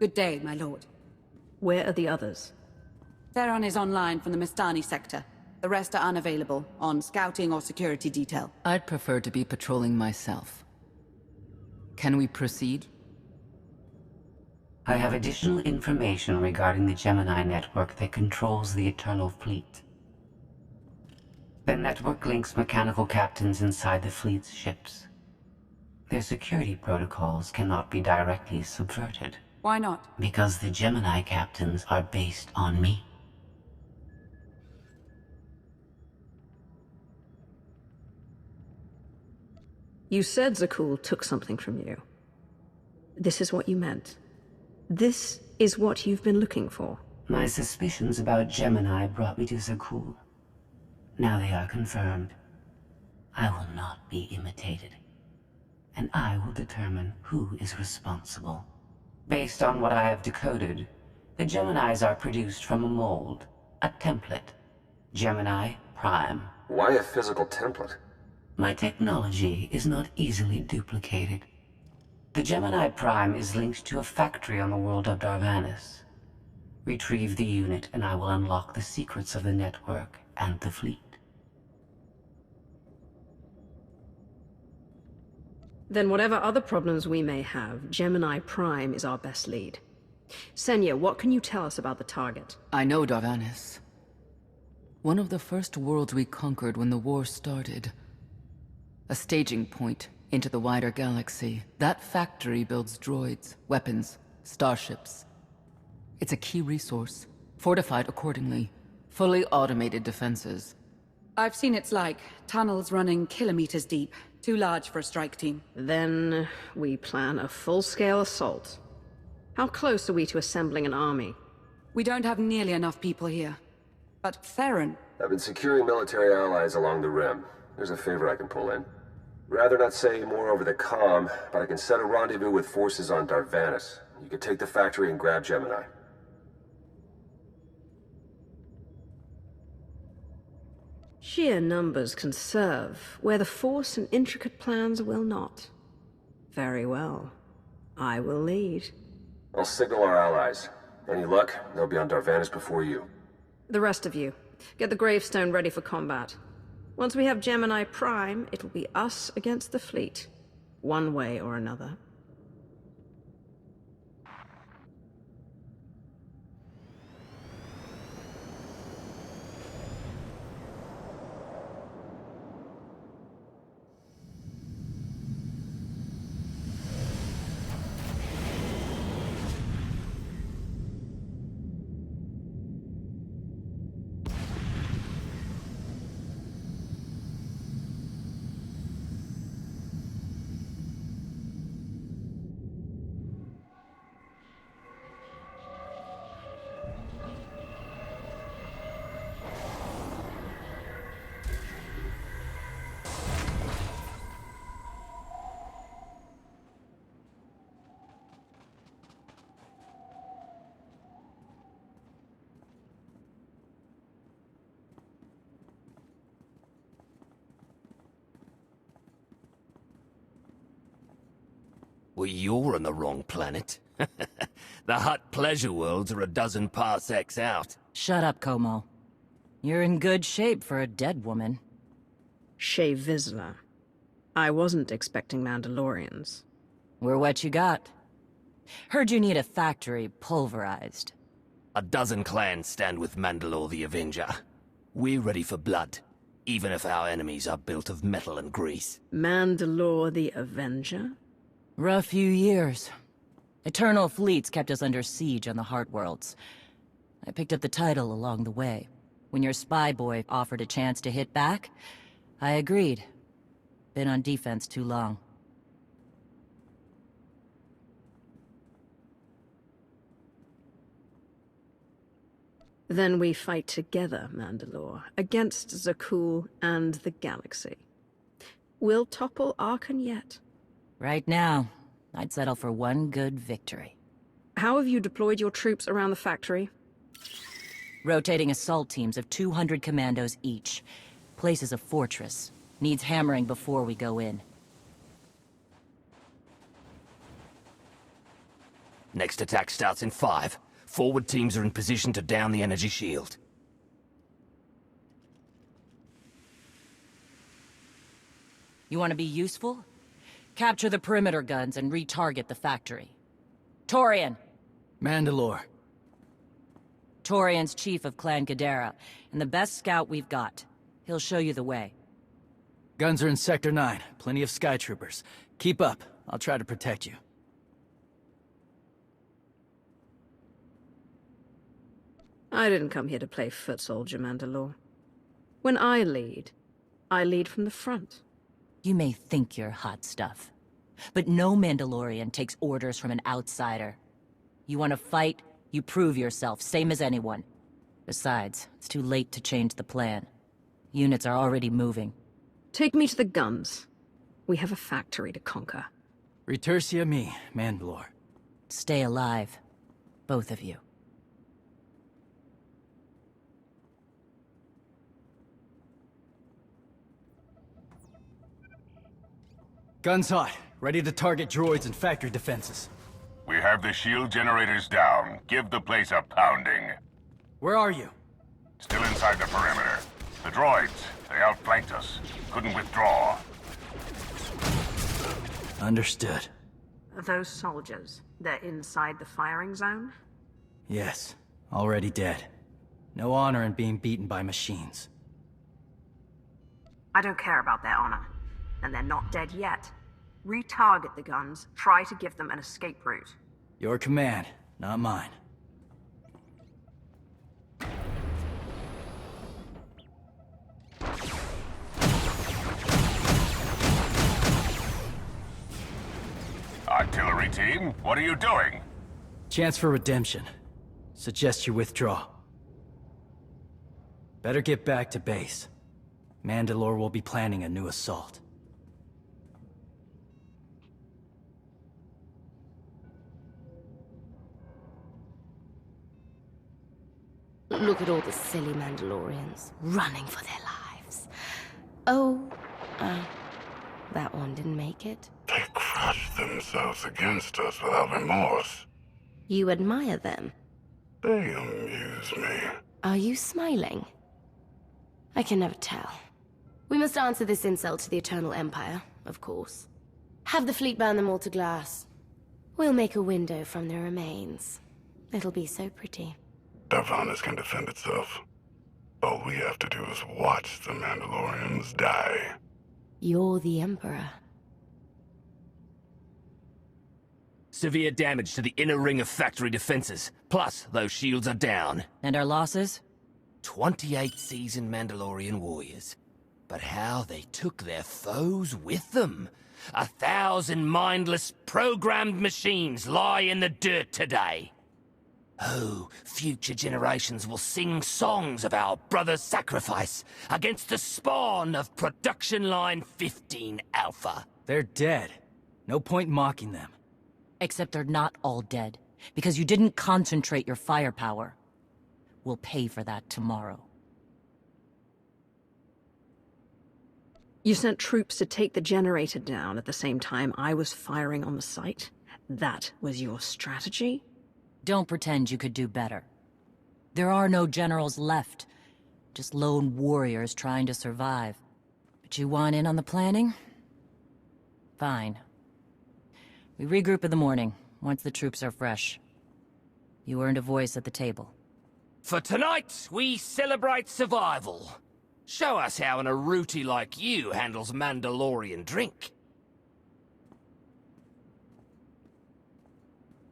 Good day, my lord. Where are the others? Theron is online from the Mistani sector. The rest are unavailable, on scouting or security detail. I'd prefer to be patrolling myself. Can we proceed? I have additional information regarding the Gemini network that controls the Eternal Fleet. The network links mechanical captains inside the fleet's ships. Their security protocols cannot be directly subverted. Why not? Because the Gemini captains are based on me. You said Zakul took something from you. This is what you meant. This is what you've been looking for. My suspicions about Gemini brought me to Zakul. Now they are confirmed. I will not be imitated. And I will determine who is responsible. Based on what I have decoded, the Geminis are produced from a mold, a template. Gemini Prime. Why a physical template? My technology is not easily duplicated. The Gemini Prime is linked to a factory on the world of Darvanis. Retrieve the unit and I will unlock the secrets of the network and the fleet. Then whatever other problems we may have, Gemini Prime is our best lead. Senya, what can you tell us about the target? I know Darvanis. One of the first worlds we conquered when the war started. A staging point into the wider galaxy. That factory builds droids, weapons, starships. It's a key resource, fortified accordingly. Fully automated defenses. I've seen its like. Tunnels running kilometers deep. Too large for a strike team. Then we plan a full-scale assault. How close are we to assembling an army? We don't have nearly enough people here. But Theron... I've been securing military allies along the rim. There's a favor I can pull in. Rather not say more over the comm, but I can set a rendezvous with forces on Darvanis. You can take the factory and grab Gemini. Sheer numbers can serve, where the Force and intricate plans will not. Very well. I will lead. I'll signal our allies. Any luck, they'll be on Darvanis before you. The rest of you, get the gravestone ready for combat. Once we have Gemini Prime, it'll be us against the fleet. One way or another. Well, you're on the wrong planet. The Hutt pleasure worlds are a dozen parsecs out. Shut up, Como. You're in good shape for a dead woman. Shay Vizsla. I wasn't expecting Mandalorians. We're what you got. Heard you need a factory pulverized. A dozen clans stand with Mandalore the Avenger. We're ready for blood, even if our enemies are built of metal and grease. Mandalore the Avenger? Rough few years. Eternal fleets kept us under siege on the Heart Worlds. I picked up the title along the way. When your spy boy offered a chance to hit back, I agreed. Been on defense too long. Then we fight together, Mandalore, against Zakul and the galaxy. We'll topple Arkan yet. Right now, I'd settle for one good victory. How have you deployed your troops around the factory? Rotating assault teams of 200 commandos each. Place is a fortress. Needs hammering before we go in. Next attack starts in 5. Forward teams are in position to down the energy shield. You want to be useful? Capture the perimeter guns and retarget the factory. Torian! Mandalore. Torian's chief of Clan Ghidorah, and the best scout we've got. He'll show you the way. Guns are in Sector 9. Plenty of Sky Troopers. Keep up. I'll try to protect you. I didn't come here to play foot soldier, Mandalore. When I lead from the front. You may think you're hot stuff, but no Mandalorian takes orders from an outsider. You want to fight, you prove yourself, same as anyone. Besides, it's too late to change the plan. Units are already moving. Take me to the guns. We have a factory to conquer. Retursia me, Mandalore. Stay alive, both of you. Guns hot. Ready to target droids and factory defenses. We have the shield generators down. Give the place a pounding. Where are you? Still inside the perimeter. The droids, they outflanked us. Couldn't withdraw. Understood. Those soldiers, they're inside the firing zone? Yes. Already dead. No honor in being beaten by machines. I don't care about their honor. And they're not dead yet. Retarget the guns, try to give them an escape route. Your command, not mine. Artillery team, what are you doing? Chance for redemption. Suggest you withdraw. Better get back to base. Mandalore will be planning a new assault. Look at all the silly Mandalorians running for their lives. Oh, that one didn't make it. They crushed themselves against us without remorse. You admire them. They amuse me. Are you smiling? I can never tell. We must answer this insult to the Eternal Empire, of course. Have the fleet burn them all to glass. We'll make a window from their remains. It'll be so pretty. Daranas can defend itself. All we have to do is watch the Mandalorians die. You're the Emperor. Severe damage to the inner ring of factory defenses. Plus, those shields are down. And our losses? 28 seasoned Mandalorian warriors. But how they took their foes with them. 1,000 mindless, programmed machines lie in the dirt today. Oh, future generations will sing songs of our brother's sacrifice against the spawn of Production Line 15 Alpha. They're dead. No point mocking them. Except they're not all dead, because you didn't concentrate your firepower. We'll pay for that tomorrow. You sent troops to take the generator down at the same time I was firing on the site? That was your strategy? Don't pretend you could do better. There are no generals left. Just lone warriors trying to survive. But you want in on the planning? Fine. We regroup in the morning, once the troops are fresh. You earned a voice at the table. For tonight, we celebrate survival. Show us how an Aruti like you handles Mandalorian drink.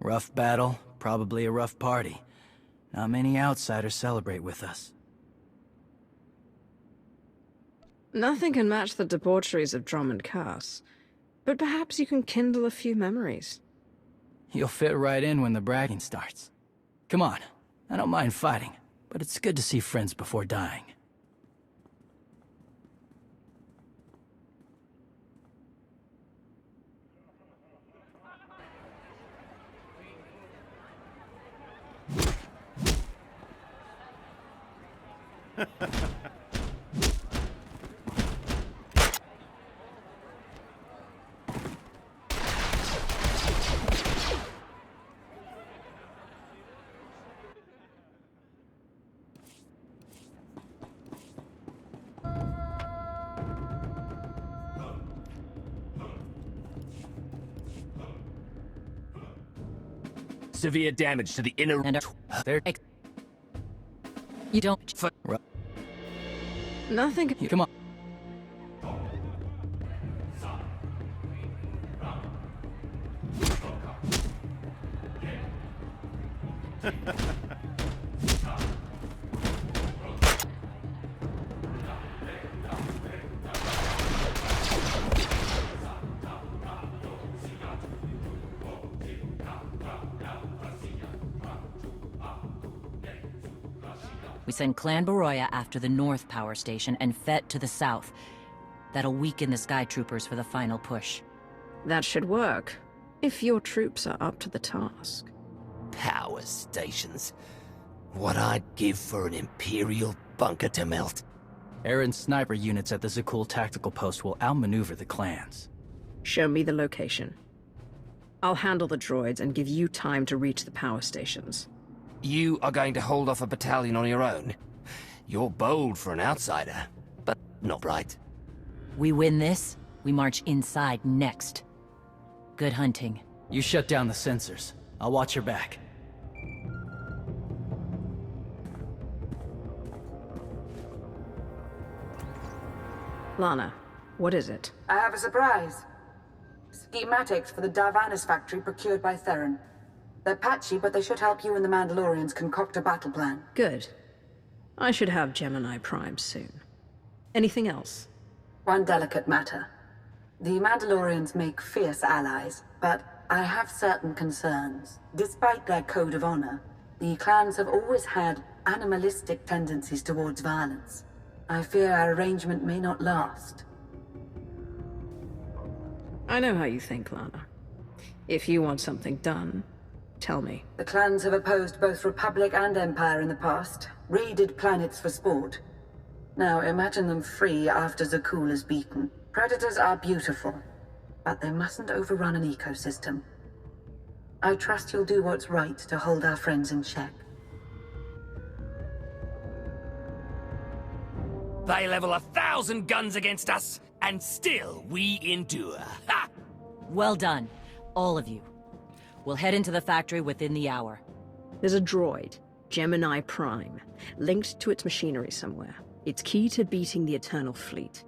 Rough battle, probably a rough party. Not many outsiders celebrate with us. Nothing can match the debaucheries of Drummond Cass. But perhaps you can kindle a few memories. You'll fit right in when the bragging starts. Come on, I don't mind fighting, but it's good to see friends before dying. severe damage to the inner... And you don't... Nothing. Come on. We send Clan Baroya after the North Power Station and Fett to the south. That'll weaken the Sky Troopers for the final push. That should work, if your troops are up to the task. Power stations. What I'd give for an Imperial bunker to melt. Aaron's sniper units at the Zakul tactical post will outmaneuver the clans. Show me the location. I'll handle the droids and give you time to reach the power stations. You are going to hold off a battalion on your own? You're bold for an outsider, but not right. We win this, we march inside next. Good hunting. You shut down the sensors. I'll watch your back. Lana, what is it? I have a surprise. Schematics for the daranas factory procured by Theron. They're patchy, but they should help you and the Mandalorians concoct a battle plan. Good. I should have Gemini Prime soon. Anything else? One delicate matter. The Mandalorians make fierce allies, but I have certain concerns. Despite their code of honor, the clans have always had animalistic tendencies towards violence. I fear our arrangement may not last. I know how you think, Lana. If you want something done, tell me. The clans have opposed both Republic and Empire in the past, raided planets for sport. Now imagine them free after Zakul is beaten. Predators are beautiful, but they mustn't overrun an ecosystem. I trust you'll do what's right to hold our friends in check. They level 1,000 guns against us, and still we endure. Ha! Well done, all of you. We'll head into the factory within the hour. There's a droid, Gemini Prime, linked to its machinery somewhere. It's key to beating the Eternal Fleet.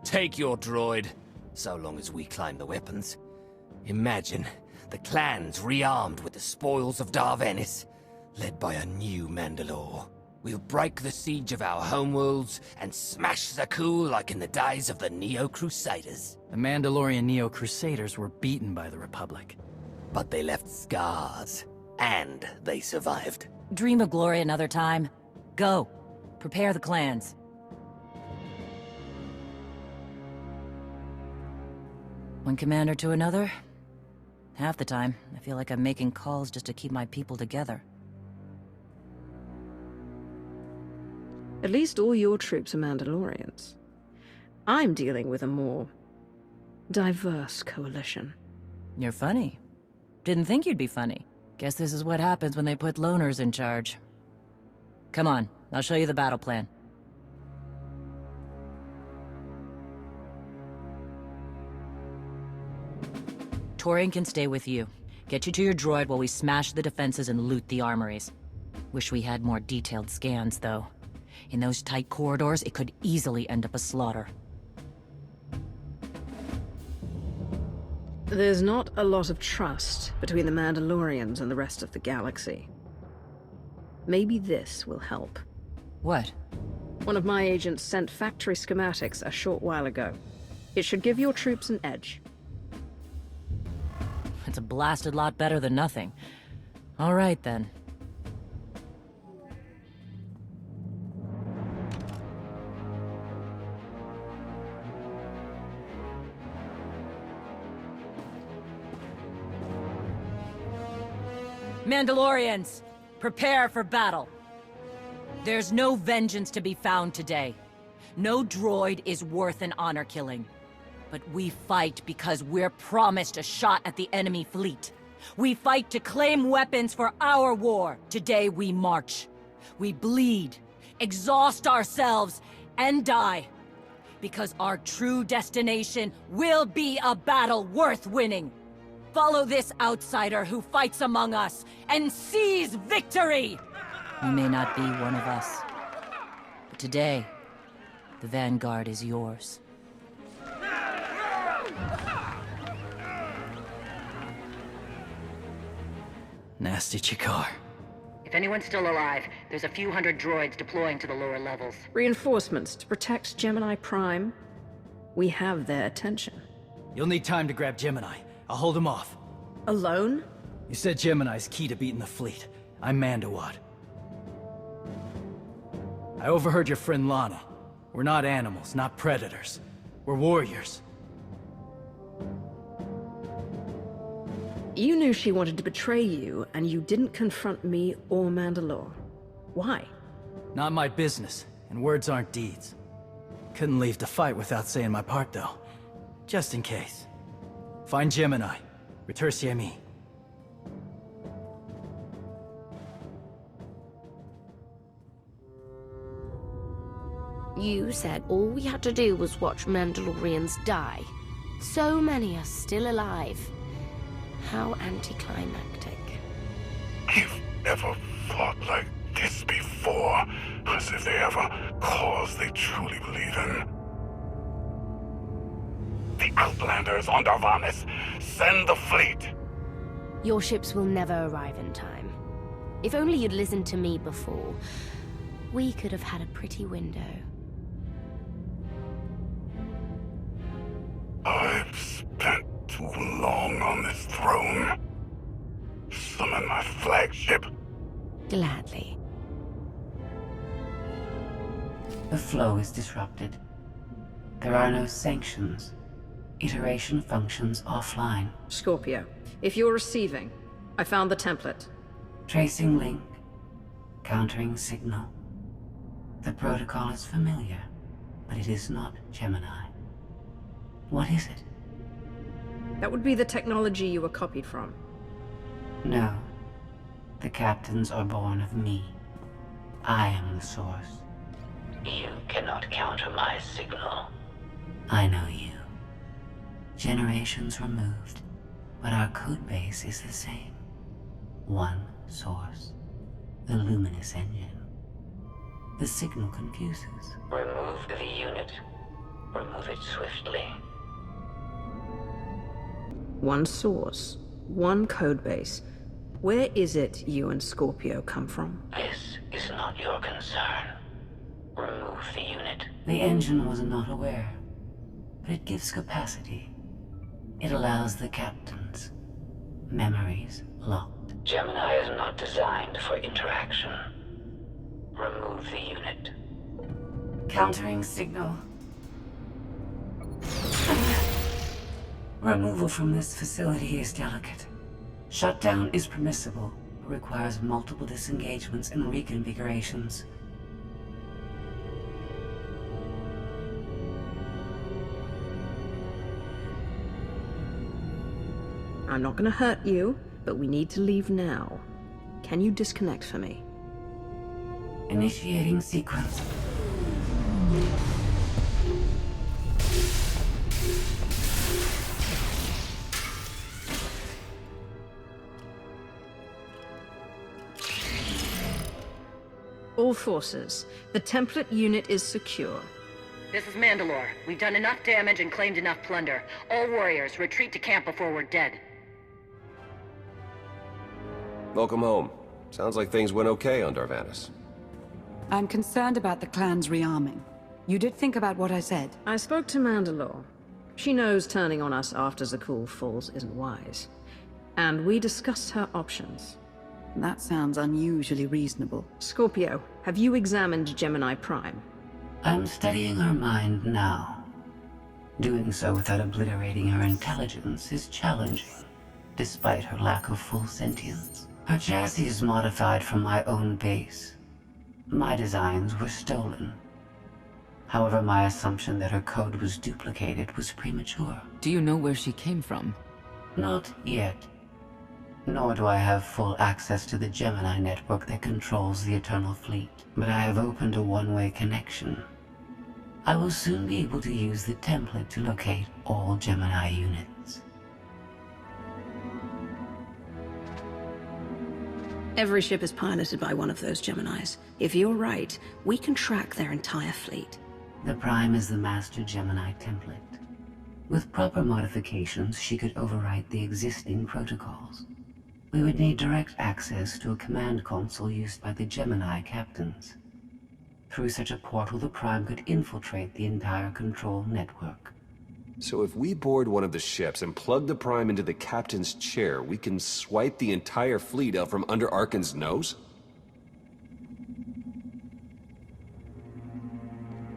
Take your droid, so long as we climb the weapons. Imagine the clans rearmed with the spoils of Darvanis, led by a new Mandalore. We'll break the siege of our homeworlds and smash Zakul like in the days of the Neo-Crusaders. The Mandalorian Neo-Crusaders were beaten by the Republic. But they left scars, and they survived. Dream of glory another time. Go. Prepare the clans. One commander to another. Half the time, I feel like I'm making calls just to keep my people together. At least all your troops are Mandalorians. I'm dealing with a more diverse coalition. You're funny. Didn't think you'd be funny. Guess this is what happens when they put loners in charge. Come on, I'll show you the battle plan. Torian can stay with you. Get you to your droid while we smash the defenses and loot the armories. Wish we had more detailed scans, though. In those tight corridors, it could easily end up a slaughter. There's not a lot of trust between the Mandalorians and the rest of the galaxy. Maybe this will help. What? One of my agents sent factory schematics a short while ago. It should give your troops an edge. It's a blasted lot better than nothing. All right, then. Mandalorians, prepare for battle. There's no vengeance to be found today. No droid is worth an honor killing. But we fight because we're promised a shot at the enemy fleet. We fight to claim weapons for our war. Today we march. We bleed, exhaust ourselves, and die. Because our true destination will be a battle worth winning. Follow this outsider who fights among us and seize victory! You may not be one of us, but today, the Vanguard is yours. Nasty Chikar. If anyone's still alive, there's a few hundred droids deploying to the lower levels. Reinforcements to protect Gemini Prime. We have their attention. You'll need time to grab Gemini. I'll hold him off. Alone? You said Gemini's key to beating the fleet. I'm Mandawad. I overheard your friend Lana. We're not animals, not predators. We're warriors. You knew she wanted to betray you, and you didn't confront me or Mandalore. Why? Not my business, and words aren't deeds. Couldn't leave to fight without saying my part, though. Just in case. Find Gemini. Retursi me. You said all we had to do was watch Mandalorians die. So many are still alive. How anticlimactic. You've never fought like this before, as if they have a cause they truly believe in. The Outlanders on Darvanis! Send the fleet! Your ships will never arrive in time. If only you'd listened to me before, we could have had a pretty window. I've spent too long on this throne. Summon my flagship. Gladly. The flow is disrupted. There are no sanctions. Iteration functions offline. Scorpio, if you're receiving, I found the template. Tracing link. Countering signal. The protocol is familiar, but it is not Gemini. What is it? That would be the technology you were copied from. No. The captains are born of me. I am the source. You cannot counter my signal. I know you. Generations removed, but our codebase is the same. One source. The luminous engine. The signal confuses. Remove the unit. Remove it swiftly. One source, one codebase. Where is it you and Scorpio come from? This is not your concern. Remove the unit. The engine was not aware, but it gives capacity. It allows the captains. Memories locked. Gemini is not designed for interaction. Remove the unit. Countering signal. Removal from this facility is delicate. Shutdown is permissible, but requires multiple disengagements and reconfigurations. I'm not gonna hurt you, but we need to leave now. Can you disconnect for me? Initiating sequence. All forces, the template unit is secure. This is Mandalore. We've done enough damage and claimed enough plunder. All warriors, retreat to camp before we're dead. Welcome home. Sounds like things went okay on Darvanis. I'm concerned about the clan's rearming. You did think about what I said? I spoke to Mandalore. She knows turning on us after Zakul falls isn't wise. And we discussed her options. That sounds unusually reasonable. Scorpio, have you examined Gemini Prime? I'm studying her mind now. Doing so without obliterating her intelligence is challenging, despite her lack of full sentience. Her chassis is modified from my own base. My designs were stolen. However, my assumption that her code was duplicated was premature. Do you know where she came from? Not yet. Nor do I have full access to the Gemini network that controls the Eternal Fleet. But I have opened a one-way connection. I will soon be able to use the template to locate all Gemini units. Every ship is piloted by one of those Geminis. If you're right, we can track their entire fleet. The Prime is the master Gemini template. With proper modifications, she could overwrite the existing protocols. We would need direct access to a command console used by the Gemini captains. Through such a portal, the Prime could infiltrate the entire control network. So if we board one of the ships and plug the Prime into the captain's chair, we can swipe the entire fleet out from under Arcann's nose?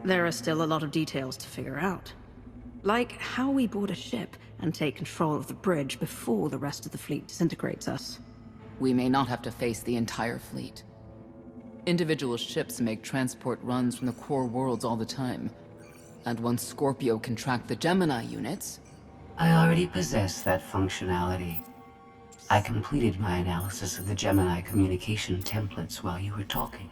There are still a lot of details to figure out. Like how we board a ship and take control of the bridge before the rest of the fleet disintegrates us. We may not have to face the entire fleet. Individual ships make transport runs from the core worlds all the time. And once Scorpio can track the Gemini units... I already possess that functionality. I completed my analysis of the Gemini communication templates while you were talking.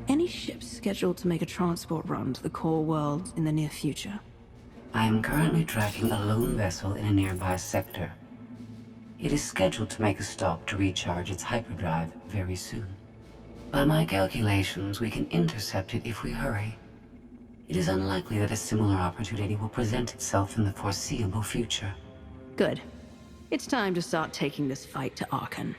Any ships scheduled to make a transport run to the core worlds in the near future? I am currently tracking a lone vessel in a nearby sector. It is scheduled to make a stop to recharge its hyperdrive very soon. By my calculations, we can intercept it if we hurry. It is unlikely that a similar opportunity will present itself in the foreseeable future. Good. It's time to start taking this fight to Arcann.